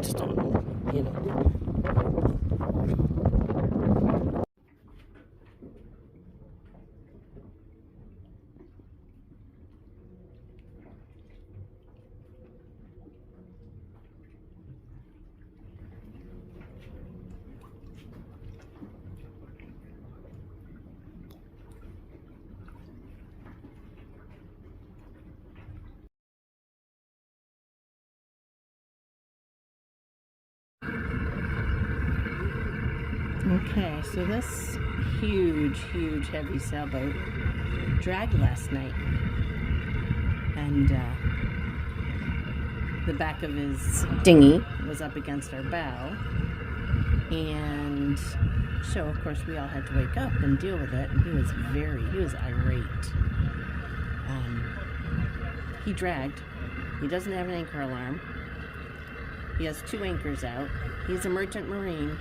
just don't know, you know. Okay, so this huge heavy sailboat dragged last night, and the back of his dinghy was up against our bow, and so of course we all had to wake up and deal with it, and he was irate. He dragged. He doesn't have an anchor alarm. He has 2 anchors out. He's a merchant marine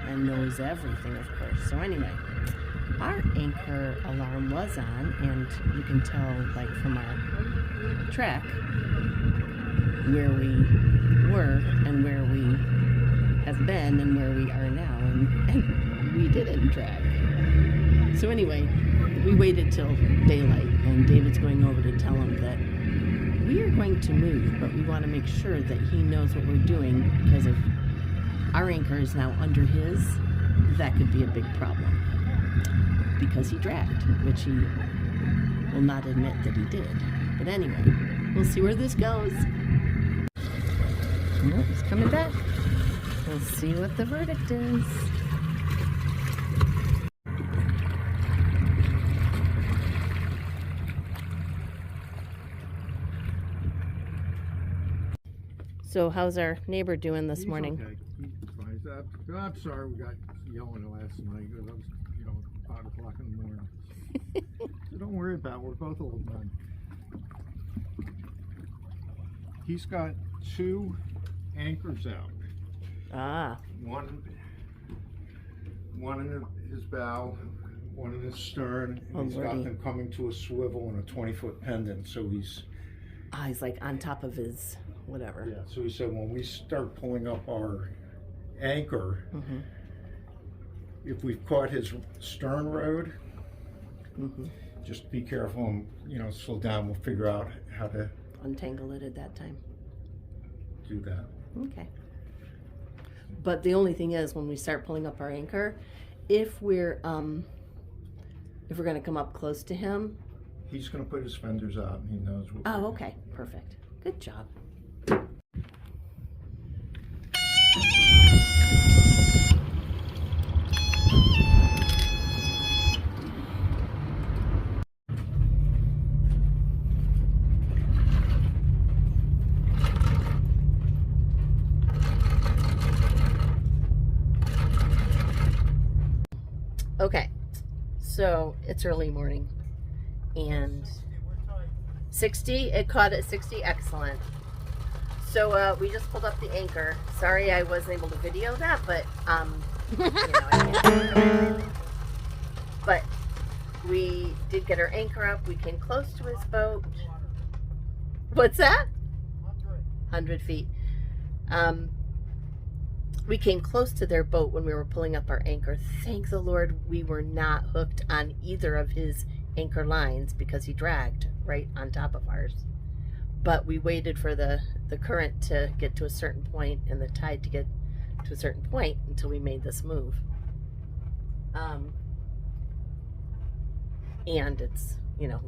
and knows everything, of course. So anyway, our anchor alarm was on, and you can tell, like, from our track where we were and where we have been and where we are now, and we didn't drag. So anyway, we waited till daylight, and David's going over to tell him that we are going to move, but we want to make sure that he knows what we're doing, because if our anchor is now under his, that could be a big problem, because he dragged, which he will not admit that he did. But anyway, we'll see where this goes. Oh, he's coming back. We'll see what the verdict is. So how's our neighbor doing this morning? Okay. I'm sorry we got yelling last night. It was, 5 o'clock in the morning. So don't worry about it. We're both old men. He's got 2 anchors out. Ah. One in his bow, one in his stern. And he's got them coming to a swivel and a 20-foot pendant. So he's like on top of his whatever. Yeah. So he said when we start pulling up our anchor, if we've caught his stern rode, just be careful and slow down. We'll figure out how to untangle it at that time. Do that. Okay. But the only thing is, when we start pulling up our anchor, if we're going to come up close to him, he's going to put his fenders out, and he knows what. Oh, okay, perfect. Good job. Okay, so it's early morning, and 60, it caught at 60, excellent. So we just pulled up the anchor. Sorry I wasn't able to video that, but I can't. But we did get our anchor up. We came close to his boat. What's that? 100 feet. We came close to their boat when we were pulling up our anchor. Thank the Lord we were not hooked on either of his anchor lines, because he dragged right on top of ours. But we waited for the current to get to a certain point and the tide to get to a certain point until we made this move. And it's,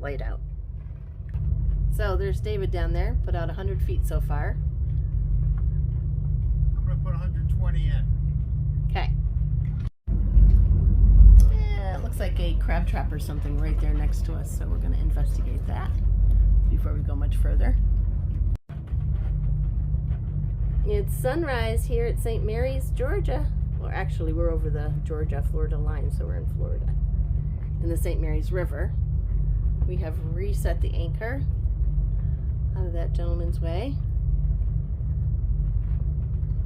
light out. So there's David down there, put out 100 feet so far. I'm going to put 120 in. Okay. Yeah, it looks like a crab trap or something right there next to us, so we're going to investigate that before we go much further. It's sunrise here at St. Mary's, Georgia. Well, actually, we're over the Georgia-Florida line, so we're in Florida. In the St. Mary's River. We have reset the anchor out of that gentleman's way.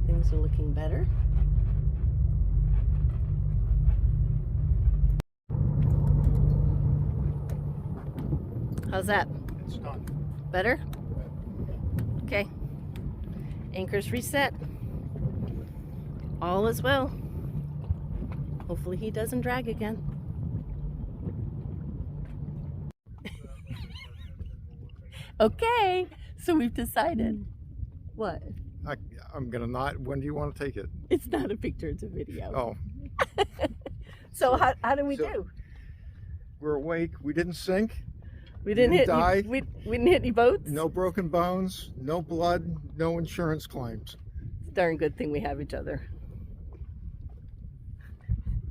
Things are looking better. How's that? It's done. Better? Okay. Anchor's reset. All is well. Hopefully he doesn't drag again. Okay, so we've decided. What? I'm gonna not. When do you want to take it? It's not a picture, it's a video. Oh. So how do we do? We're awake. We didn't sink. We didn't die. hit we didn't hit any boats? No broken bones. No blood. No insurance claims. It's a darn good thing we have each other.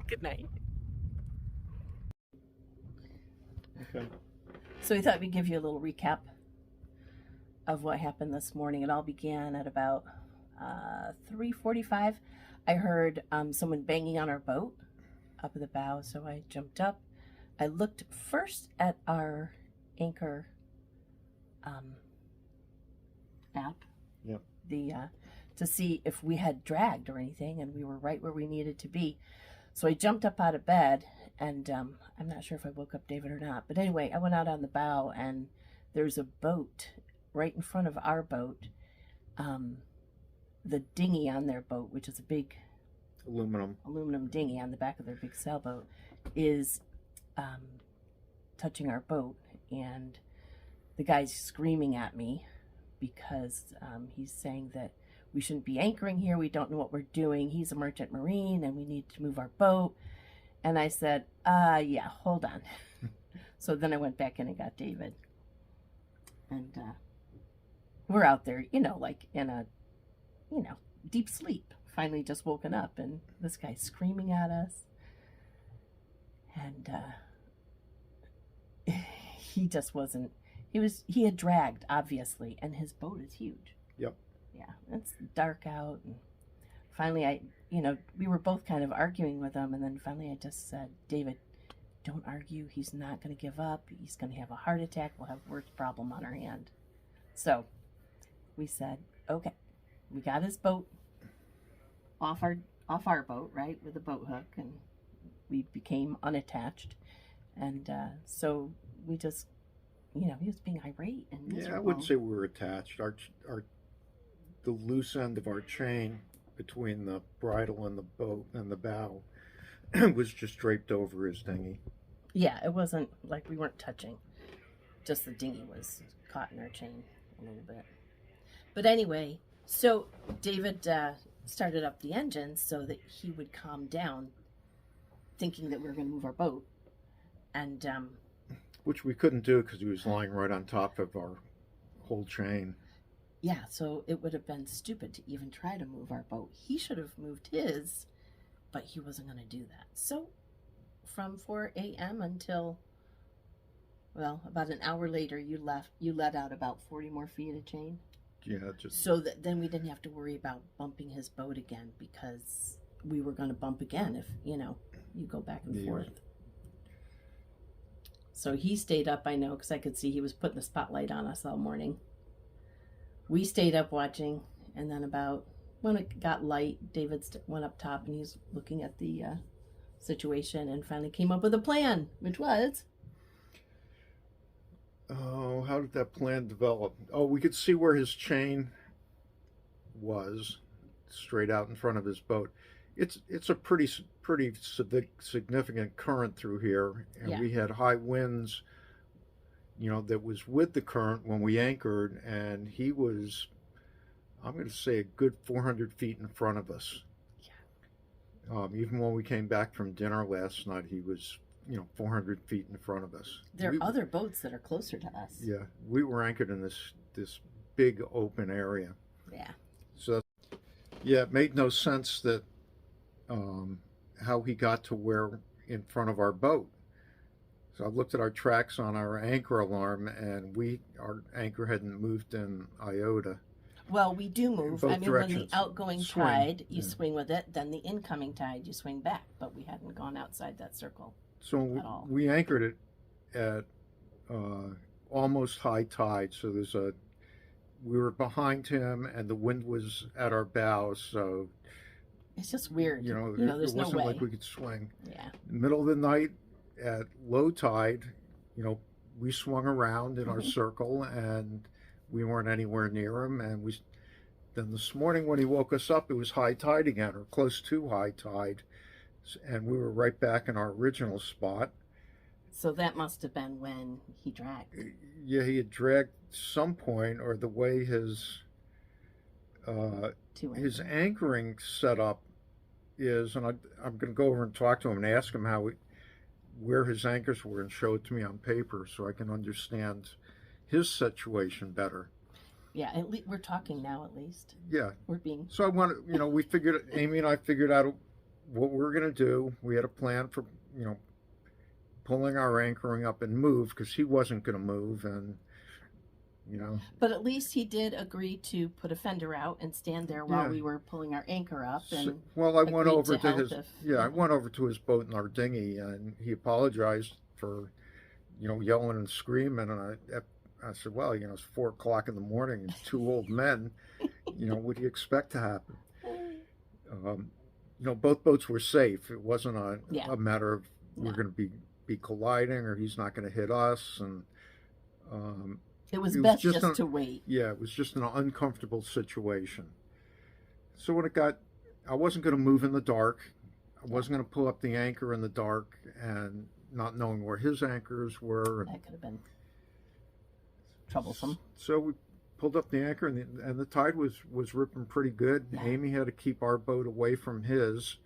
Good night. Okay. So we thought we'd give you a little recap of what happened this morning. It all began at about 3:45. I heard someone banging on our boat up at the bow, so I jumped up. I looked first at our anchor app, yep, to see if we had dragged or anything, and we were right where we needed to be. So I jumped up out of bed, and I'm not sure if I woke up David or not, but anyway, I went out on the bow, and there's a boat right in front of our boat. The dinghy on their boat, which is a big aluminum dinghy on the back of their big sailboat, is touching our boat, and the guy's screaming at me because he's saying that we shouldn't be anchoring here, we don't know what we're doing, he's a merchant marine and we need to move our boat. And I said, yeah, hold on. So then I went back in and got David, and we're out there, like in a deep sleep, finally just woken up, and this guy's screaming at us, and he just wasn't, he had dragged, obviously, and his boat is huge. Yep. Yeah, it's dark out, and finally we were both kind of arguing with him, and then finally I just said, David, don't argue, he's not going to give up, he's going to have a heart attack, we'll have a worse problem on our hand. So we said, okay, we got his boat off our boat, right, with a boat hook, and we became unattached, and so we just, he was being irate and miserable. Yeah, I wouldn't say we were attached. The loose end of our chain between the bridle and the boat and the bow was just draped over his dinghy. Yeah, it wasn't like we weren't touching. Just the dinghy was caught in our chain a little bit. But anyway, so David started up the engine so that he would calm down, thinking that we were going to move our boat. And which we couldn't do because he was lying right on top of our whole chain. Yeah, so it would have been stupid to even try to move our boat. He should have moved his, but he wasn't going to do that. So from 4 a.m. until, well, about an hour later, you let out about 40 more feet of chain. Yeah, just so that then we didn't have to worry about bumping his boat again, because we were going to bump again if you go back and forth. So he stayed up, I know, because I could see he was putting the spotlight on us all morning. We stayed up watching, and then about when it got light, David went up top and he's looking at the situation and finally came up with a plan, which was... Oh, how did that plan develop? Oh, we could see where his chain was, straight out in front of his boat. It's a pretty significant current through here, and Yeah. we had high winds, that was with the current when we anchored, and he was, I'm going to say, a good 400 feet in front of us. Yeah. Even when we came back from dinner last night, he was 400 feet in front of us. There are other boats that are closer to us. Yeah, we were anchored in this big open area. Yeah. So, yeah, it made no sense that how he got to where in front of our boat. So I looked at our tracks on our anchor alarm, and our anchor hadn't moved in iota. Well, we do move. Both I mean, directions. when the outgoing Swing. tide, you swing with it, then the incoming tide, you swing back. But we hadn't gone outside that circle. So we anchored it at almost high tide. So we were behind him, and the wind was at our bow. So it's just weird. it there's no wasn't way. like we could swing. Yeah. Middle of the night at low tide, we swung around in our circle, and we weren't anywhere near him. And Then this morning when he woke us up, it was high tide again, or close to high tide, and we were right back in our original spot. So that must have been when he dragged. Yeah, he had dragged some point, or the way his anchoring setup is, and I'm going to go over and talk to him and ask him where his anchors were and show it to me on paper so I can understand his situation better. Yeah, we're talking now at least. Yeah. We're being... So I want to, Amy and I figured out what we were going to do. We had a plan for, pulling our anchoring up and move, because he wasn't going to move, and, But at least he did agree to put a fender out and stand there while we were pulling our anchor up. And I went over to his I went over to his boat in our dinghy, and he apologized for yelling and screaming, and I said, well, it's 4 o'clock in the morning and 2 old men, what do you expect to happen? Both boats were safe. It wasn't a matter of we're going to be colliding, or he's not going to hit us, and it was best just to wait. Yeah, it was just an uncomfortable situation. So when I wasn't going to move in the dark. I wasn't going to pull up the anchor in the dark and not knowing where his anchors were. That could have been troublesome. So we pulled up the anchor, and the tide was ripping pretty good. Yeah. Amy had to keep our boat away from his.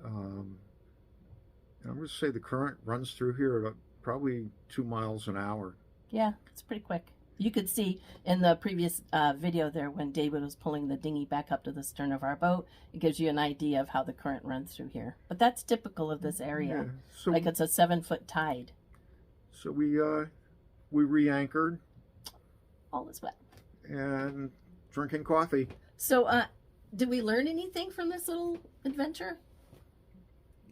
I'm going to say the current runs through here at probably 2 miles an hour. Yeah, it's pretty quick. You could see in the previous video there when David was pulling the dinghy back up to the stern of our boat, it gives you an idea of how the current runs through here. But that's typical of this area. Yeah, so like it's a 7-foot tide. So we re-anchored. All is well. And drinking coffee. So did we learn anything from this little adventure?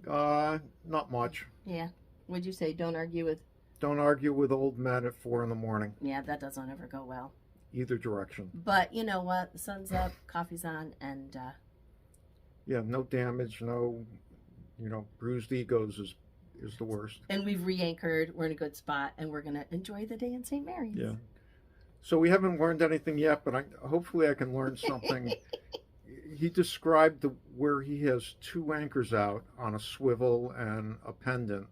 Not much. Yeah. What'd you say? Don't argue with old men at 4 in the morning. Yeah, that doesn't ever go well. Either direction. But you know what? The sun's up, coffee's on, and yeah, no damage, no, bruised egos is the worst. And we've re-anchored. We're in a good spot, and we're gonna enjoy the day in St. Mary's. Yeah. So we haven't learned anything yet, but hopefully I can learn something. He described where he has 2 anchors out on a swivel and a pendant,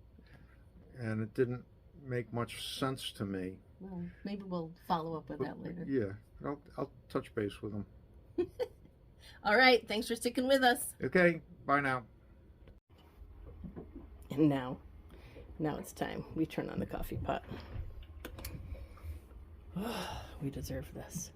and it didn't make much sense to me. Well, maybe we'll follow up with that later. Yeah, I'll touch base with him. All right, thanks for sticking with us. Okay, bye now. And now it's time. We turn on the coffee pot. We deserve this.